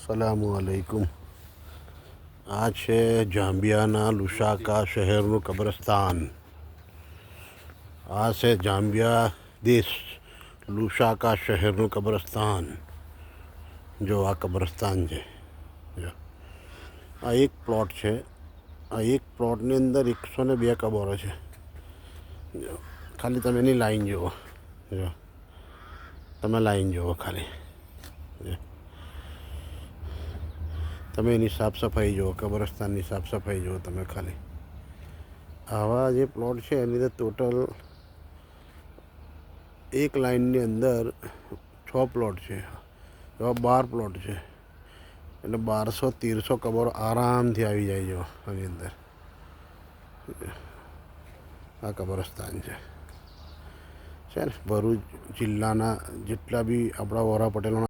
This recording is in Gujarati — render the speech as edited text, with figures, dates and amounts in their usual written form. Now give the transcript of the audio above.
અસલામુઅલૈકુમ। આ છે જાંબિયાના લુસાકા શહેરનું કબ્રસ્તાન। આ છે જાંબિયા દેશ લુસાકા શહેરનું કબ્રસ્તાન। જો આ કબ્રસ્તાન છે, જો આ એક પ્લોટ છે। આ એક પ્લોટની અંદર 102 કબરો છે। જો ખાલી તમે એની લાઈન જુઓ, જો તમે લાઈન જુઓ ખાલી, તમે એની સાફ સફાઈ જુઓ, કબ્રસ્તાનની સાફ સફાઈ જુઓ તમે ખાલી। આવા જે પ્લોટ છે એની અંદર ટોટલ એક લાઇનની અંદર 6 પ્લોટ છે, એવા 12 પ્લોટ છે, એટલે 1200-1300 કબરો આરામથી આવી જાય। જો આની અંદર આ કબ્રસ્તાન છે ને ભરૂચ જિલ્લાના જેટલા બી આપણા વોરા પટેલોના